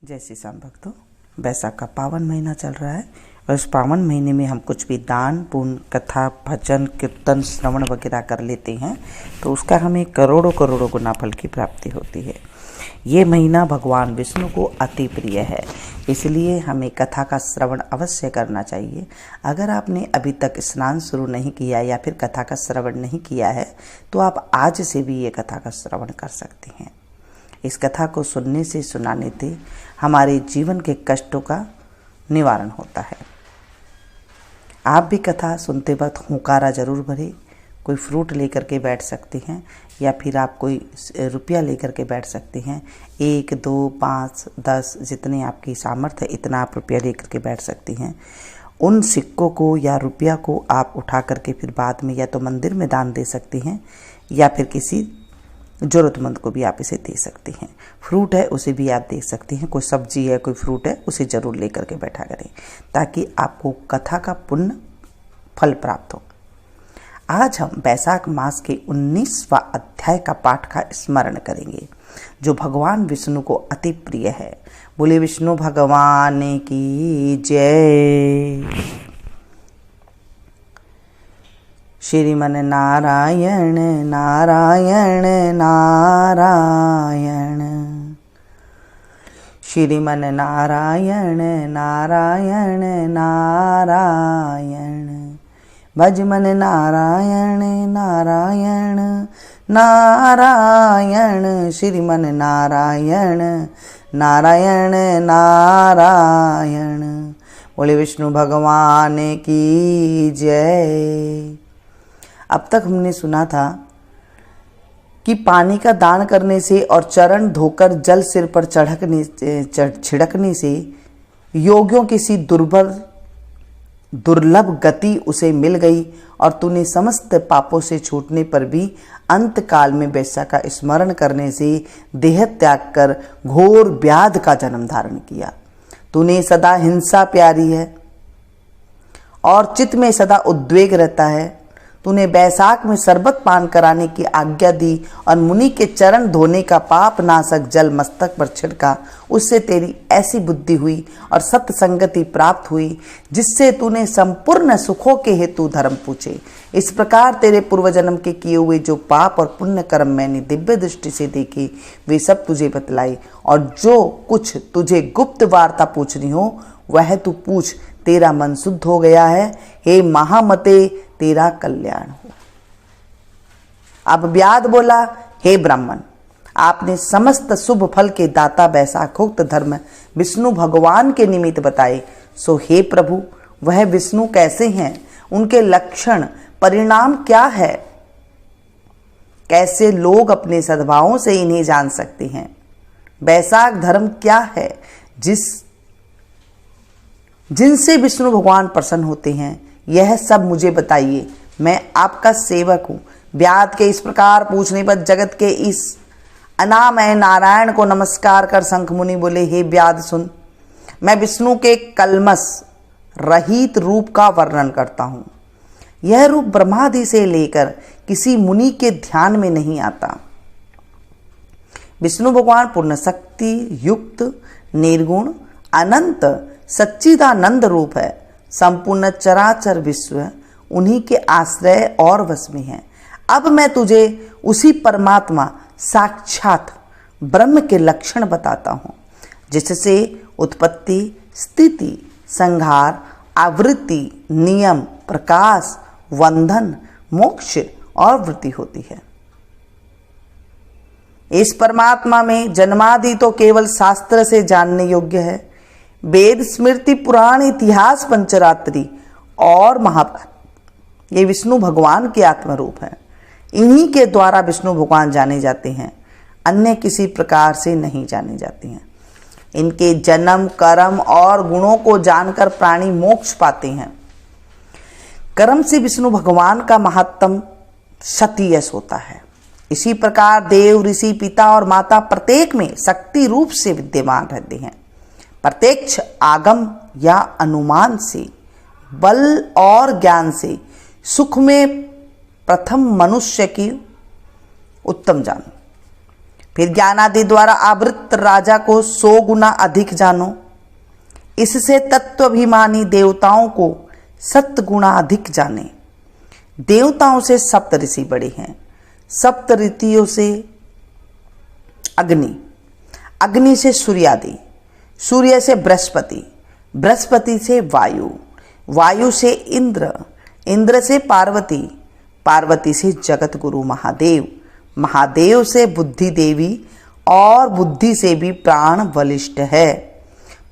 जय श्री श्याम भक्तों, बैसाख का पावन महीना चल रहा है और इस पावन महीने में हम कुछ भी दान पुण्य कथा भजन कीर्तन श्रवण वगैरह कर लेते हैं तो उसका हमें करोड़ों करोड़ों गुना फल की प्राप्ति होती है। ये महीना भगवान विष्णु को अति प्रिय है, इसलिए हमें कथा का श्रवण अवश्य करना चाहिए। अगर आपने अभी तक स्नान शुरू नहीं किया या फिर कथा का श्रवण नहीं किया है तो आप आज से भी ये कथा का श्रवण कर सकते हैं। इस कथा को सुनने से सुनाने से हमारे जीवन के कष्टों का निवारण होता है। आप भी कथा सुनते वक्त हुंकारा जरूर भरें। कोई फ्रूट लेकर के बैठ सकते हैं या फिर आप कोई रुपया लेकर के बैठ सकते हैं। 1, 2, 5, 10 जितने आपकी सामर्थ्य है इतना आप रुपया लेकर के बैठ सकती हैं। उन सिक्कों को या रुपया को आप उठा करके फिर बाद में या तो मंदिर में दान दे सकती हैं या फिर किसी ज़रूरतमंद को भी आप इसे दे सकते हैं। फ्रूट है उसे भी आप दे सकते हैं, कोई सब्जी है कोई फ्रूट है उसे ज़रूर लेकर के बैठा करें ताकि आपको कथा का पुण्य फल प्राप्त हो। आज हम बैसाख मास के 19वां अध्याय का पाठ का स्मरण करेंगे जो भगवान विष्णु को अति प्रिय है। बोले विष्णु भगवान की जय। श्रीमन नारायण नारायण नारायण, श्रीमन नारायण नारायण नारायण, भजमन नारायण नारायण नारायण, श्रीमन नारायण नारायण नारायण। बोले विष्णु भगवान की जय। अब तक हमने सुना था कि पानी का दान करने से और चरण धोकर जल सिर पर छिड़कने से योगियों की सी दुर्लभ गति उसे मिल गई और तूने समस्त पापों से छूटने पर भी अंत काल में बैसाख का स्मरण करने से देह त्याग कर घोर व्याध का जन्म धारण किया। तूने सदा हिंसा प्यारी है और चित्त में सदा उद्वेग रहता है। तूने बैसाख में शरबत पान कराने की आज्ञा दी और मुनि के चरण धोने का पाप नाशक जल मस्तक पर छिड़का। उससे तेरी ऐसी बुद्धि हुई और सत्य संगति प्राप्त हुई जिससे तूने संपूर्ण सुखों के हेतु धर्म पूछे। इस प्रकार तेरे पूर्व जन्म के किए हुए जो पाप और पुण्य कर्म मैंने दिव्य दृष्टि से देखे वे सब तुझे बतलाई और जो कुछ तुझे गुप्त वार्ता पूछनी हो वह तू पूछ। तेरा मन शुद्ध हो गया है। हे महामते तेरा कल्याण हो। अब व्याध बोला, हे ब्राह्मण, आपने समस्त शुभ फल के दाता बैसाखोक्त धर्म विष्णु भगवान के निमित्त बताए। सो हे प्रभु, वह विष्णु कैसे हैं, उनके लक्षण परिणाम क्या है, कैसे लोग अपने सद्भावों से इन्हें जान सकते हैं। बैसाख धर्म क्या है जिनसे विष्णु भगवान प्रसन्न होते हैं, यह सब मुझे बताइए। मैं आपका सेवक हूँ। व्याध के इस प्रकार पूछने पर जगत के इस अनामय नारायण को नमस्कार कर शंख मुनि बोले, हे व्याध सुन, मैं विष्णु के कलमस रहित रूप का वर्णन करता हूँ। यह रूप ब्रह्मादि से लेकर किसी मुनि के ध्यान में नहीं आता। विष्णु भगवान पूर्ण शक्ति युक्त निर्गुण अनंत सच्चिदानंद रूप है। संपूर्ण चराचर विश्व उन्हीं के आश्रय और वश में है। अब मैं तुझे उसी परमात्मा साक्षात ब्रह्म के लक्षण बताता हूँ जिससे उत्पत्ति स्थिति संहार आवृत्ति नियम प्रकाश बंधन मोक्ष और वृत्ति होती है। इस परमात्मा में जन्मादि तो केवल शास्त्र से जानने योग्य है। वेद स्मृति पुराण इतिहास पंचरात्रि और महाभारत ये विष्णु भगवान के आत्मरूप है। इन्हीं के द्वारा विष्णु भगवान जाने जाते हैं, अन्य किसी प्रकार से नहीं जाने जाते हैं। इनके जन्म कर्म और गुणों को जानकर प्राणी मोक्ष पाते हैं। कर्म से विष्णु भगवान का महात्म सतीयश होता है। इसी प्रकार देव ऋषि पिता और माता प्रत्येक में शक्ति रूप से विद्यमान रहते हैं। प्रत्यक्ष आगम या अनुमान से बल और ज्ञान से सुख में प्रथम मनुष्य की उत्तम जान, फिर ज्ञानादि द्वारा आवृत राजा को 100 गुना अधिक जानो। इससे तत्वाभिमानी देवताओं को 7 गुना अधिक जाने। देवताओं से सप्त ऋषि बड़े हैं, सप्त ऋषियों से अग्नि, अग्नि से सूर्यादि, सूर्य से बृहस्पति, बृहस्पति से वायु, वायु से इंद्र, इंद्र से पार्वती, पार्वती से जगत गुरु महादेव, महादेव से बुद्धि देवी और बुद्धि से भी प्राण बलिष्ठ है।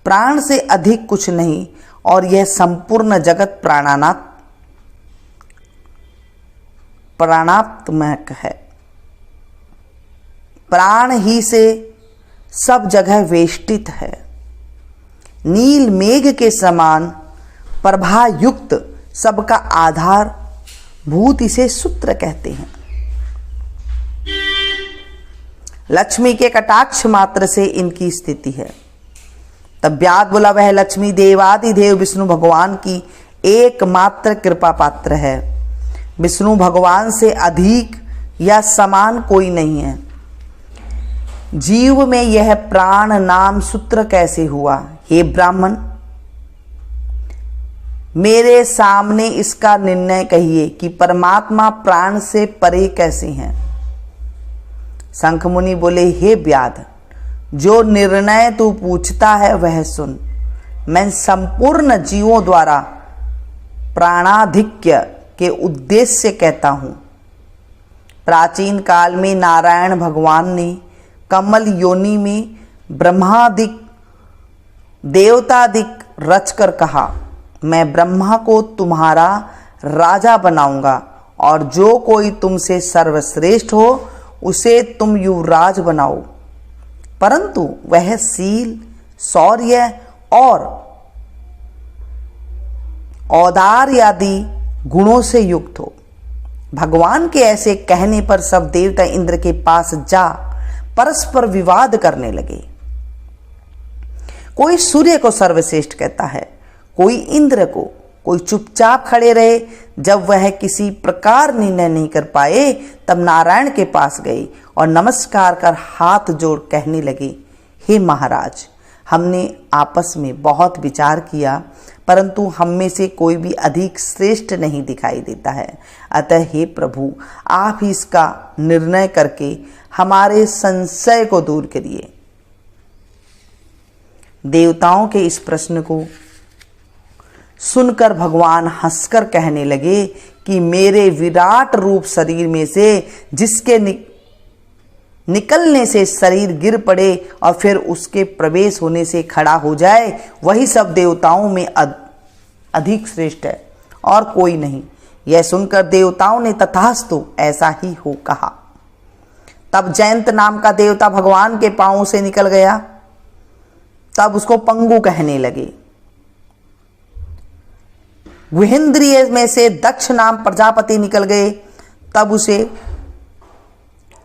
प्राण से अधिक कुछ नहीं और यह संपूर्ण जगत प्राणात्मक है। प्राण ही से सब जगह वेष्टित है। नील मेघ के समान प्रभा युक्त सबका आधार भूत इसे सूत्र कहते हैं। लक्ष्मी के कटाक्ष मात्र से इनकी स्थिति है। तब व्याद बोला वह लक्ष्मी देवादिदेव विष्णु भगवान की एकमात्र कृपा पात्र है। विष्णु भगवान से अधिक या समान कोई नहीं है। जीव में यह प्राण नाम सूत्र कैसे हुआ? हे ब्राह्मण, मेरे सामने इसका निर्णय कहिए कि परमात्मा प्राण से परे कैसे हैं। शंख मुनि बोले, हे व्याध, जो निर्णय तू पूछता है वह सुन। मैं संपूर्ण जीवों द्वारा प्राणाधिक्य के उद्देश्य से कहता हूं। प्राचीन काल में नारायण भगवान ने कमल योनि में ब्रह्मादिक देवतादिक रचकर कहा, मैं ब्रह्मा को तुम्हारा राजा बनाऊंगा और जो कोई तुमसे सर्वश्रेष्ठ हो उसे तुम युवराज बनाओ, परंतु वह शील, शौर्य और औदार्य आदि गुणों से युक्त हो। भगवान के ऐसे कहने पर सब देवता इंद्र के पास जा परस्पर विवाद करने लगे। कोई सूर्य को सर्वश्रेष्ठ कहता है, कोई इंद्र को, कोई चुपचाप खड़े रहे। जब वह किसी प्रकार निर्णय नहीं कर पाए तब नारायण के पास गए और नमस्कार कर हाथ जोड़ कहने लगे, हे महाराज, हमने आपस में बहुत विचार किया परंतु हम में से कोई भी अधिक श्रेष्ठ नहीं दिखाई देता है। अतः हे प्रभु, आप ही इसका निर्णय करके हमारे संशय को दूर करिए। देवताओं के इस प्रश्न को सुनकर भगवान हंसकर कहने लगे कि मेरे विराट रूप शरीर में से जिसके निकलने से शरीर गिर पड़े और फिर उसके प्रवेश होने से खड़ा हो जाए, वही सब देवताओं में अधिक श्रेष्ठ है और कोई नहीं। यह सुनकर देवताओं ने तथास्तु ऐसा ही हो कहा। तब जयंत नाम का देवता भगवान के पांवों से निकल गया। तब उसको पंगु कहने लगे। गुहेंद्रिय में से दक्ष नाम प्रजापति निकल गए। तब उसे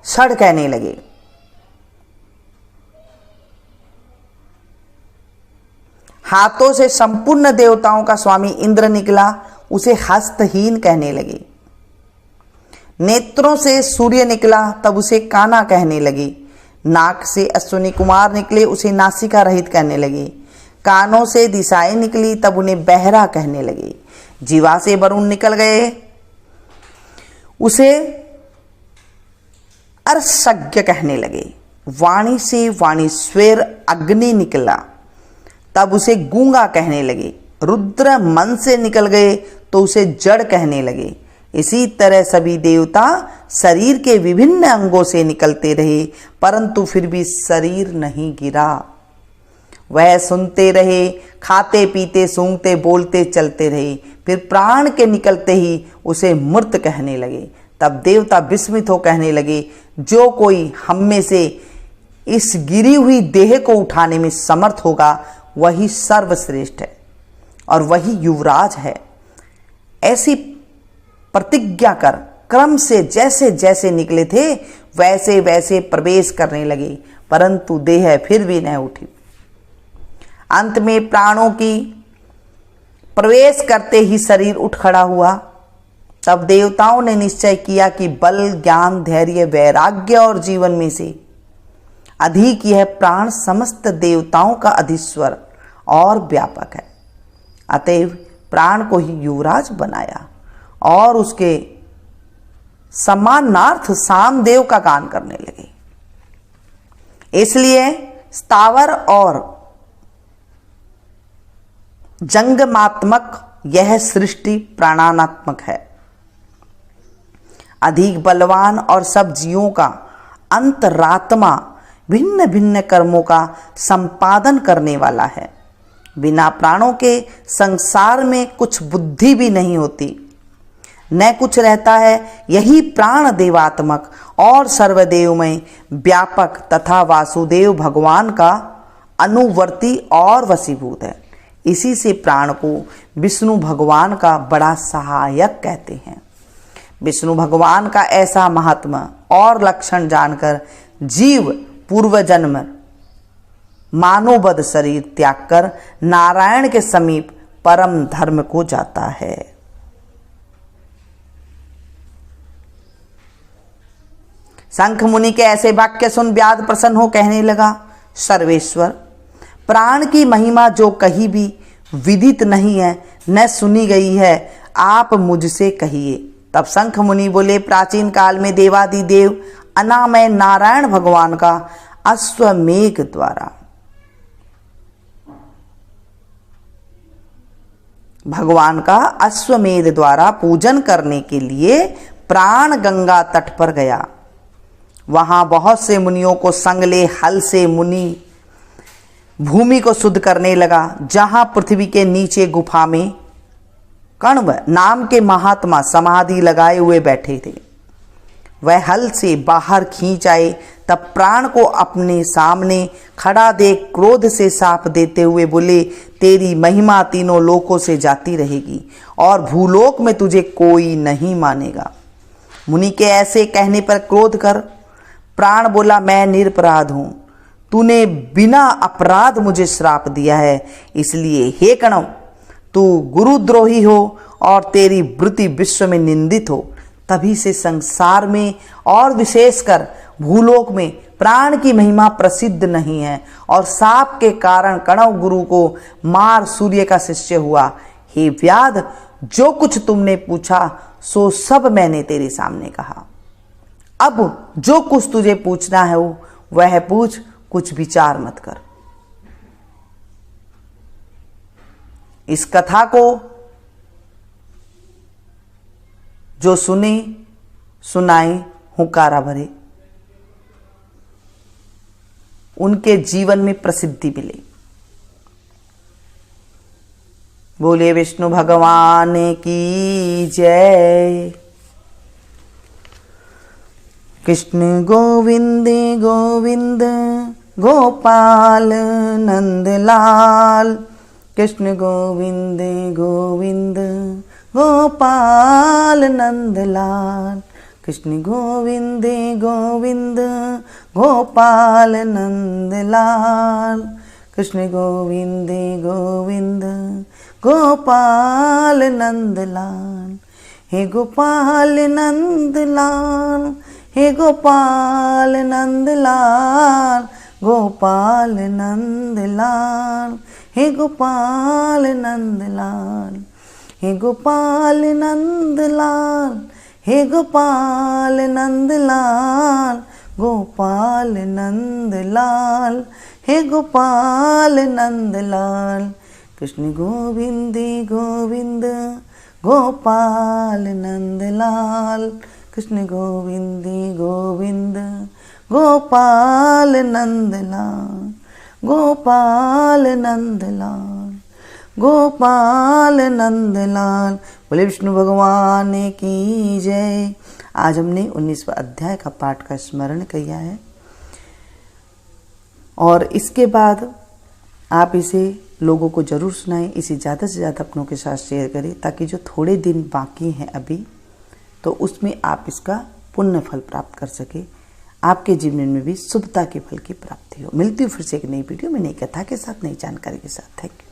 षड कहने लगे। हाथों से संपूर्ण देवताओं का स्वामी इंद्र निकला, उसे हस्तहीन कहने लगे। नेत्रों से सूर्य निकला, तब उसे काना कहने लगे। नाक से अश्विनी कुमार निकले, उसे नासिका रहित कहने लगे। कानों से दिशाएं निकली, तब उन्हें बहरा कहने लगे। जीवा से वरुण निकल गए, उसे अर्शज्ञ कहने लगे। वाणी से वाणीश्वर अग्नि निकला, तब उसे गूंगा कहने लगे। रुद्र मन से निकल गए तो उसे जड़ कहने लगे। इसी तरह सभी देवता शरीर के विभिन्न अंगों से निकलते रहे, परंतु फिर भी शरीर नहीं गिरा। वह सुनते रहे, खाते पीते सूंघते बोलते चलते रहे। फिर प्राण के निकलते ही उसे मृत कहने लगे। तब देवता विस्मित हो कहने लगे, जो कोई हम में से इस गिरी हुई देह को उठाने में समर्थ होगा वही सर्वश्रेष्ठ है और वही युवराज है। ऐसी प्रतिज्ञा कर क्रम से जैसे जैसे निकले थे वैसे वैसे प्रवेश करने लगे, परंतु देह फिर भी न उठी। अंत में प्राणों की प्रवेश करते ही शरीर उठ खड़ा हुआ। तब देवताओं ने निश्चय किया कि बल, ज्ञान, धैर्य, वैराग्य और जीवन में से अधिक यह प्राण समस्त देवताओं का अधीश्वर और व्यापक है। अतएव प्राण को ही युवराज बनाया और उसके सम्मानार्थ सामदेव का गान करने लगे। इसलिए स्थावर और जंगमात्मक यह सृष्टि प्राणात्मक है। अधिक बलवान और सब जीवों का अंतरात्मा भिन्न भिन्न कर्मों का संपादन करने वाला है। बिना प्राणों के संसार में कुछ बुद्धि भी नहीं होती, न कुछ रहता है। यही प्राण देवात्मक और सर्वदेवमय व्यापक तथा वासुदेव भगवान का अनुवर्ती और वशीभूत है। इसी से प्राण को विष्णु भगवान का बड़ा सहायक कहते हैं। विष्णु भगवान का ऐसा महात्मा और लक्षण जानकर जीव पूर्व जन्म मानवबद्ध शरीर त्याग कर नारायण के समीप परम धर्म को जाता है। शंख मुनि के ऐसे वाक्य सुन व्याध प्रसन्न हो कहने लगा, सर्वेश्वर, प्राण की महिमा जो कहीं भी विदित नहीं है न सुनी गई है, आप मुझसे कहिए। तब शंख मुनि बोले, प्राचीन काल में देवादिदेव अनामय नारायण भगवान का अश्वमेध द्वारा पूजन करने के लिए प्राण गंगा तट पर गया। वहां बहुत से मुनियों को संग ले हल से मुनि भूमि को शुद्ध करने लगा। जहां पृथ्वी के नीचे गुफा में कण्व नाम के महात्मा समाधि लगाए हुए बैठे थे, वह हल से बाहर खींच आए। तब प्राण को अपने सामने खड़ा देख क्रोध से साप देते हुए बोले, तेरी महिमा तीनों लोकों से जाती रहेगी और भूलोक में तुझे कोई नहीं मानेगा। मुनि के ऐसे कहने पर क्रोध कर प्राण बोला, मैं निरपराध हूं, तूने बिना अपराध मुझे श्राप दिया है, इसलिए हे कण्व, तू गुरुद्रोही हो और तेरी वृत्ति विश्व में निंदित हो। तभी से संसार में और विशेषकर भूलोक में प्राण की महिमा प्रसिद्ध नहीं है और साप के कारण कण्व गुरु को मार सूर्य का शिष्य हुआ। हे व्याध, जो कुछ तुमने पूछा सो सब मैंने तेरे सामने कहा। अब जो कुछ तुझे पूछना है वह पूछ, कुछ विचार मत कर। इस कथा को जो सुने सुनाए हुंकारा भरे, उनके जीवन में प्रसिद्धि मिले। बोले विष्णु भगवान की जय। कृष्ण गोविंद गोविंद गोपाल नंदलाल, कृष्ण गोविंद गोविंद गोपाल नंदलाल, कृष्ण गोविंद गोविंद गोपाल नंदलाल, कृष्ण गोविंद गोविंद गोपाल नंदलाल। हे गोपाल नंदलाल, हे गोपाल नंदलाल, गोपाल नंदलाल, हे गोपाल नंदलाल, हे गोपाल नंदलाल, हे गोपाल नंदलाल, गोपाल नंदलाल, हे गोपाल नंदलाल, कृष्ण गोविंद गोविंद गोपाल नंदलाल, कृष्ण गोविंद गोविंद गोपाल नंदलाल, गोपाल नंदलाल, गोपाल नंदलाल। बोले विष्णु भगवान की जय। आज हमने 19वां अध्याय का पाठ का स्मरण किया है और इसके बाद आप इसे लोगों को जरूर सुनाएं। इसे ज़्यादा से ज़्यादा अपनों के साथ शेयर करें ताकि जो थोड़े दिन बाकी हैं अभी, तो उसमें आप इसका पुण्य फल प्राप्त कर सके, आपके जीवन में भी शुभता के फल की प्राप्ति हो। मिलती हूँ फिर से एक नई वीडियो में, नई कथा के साथ, नई जानकारी के साथ। Thank you.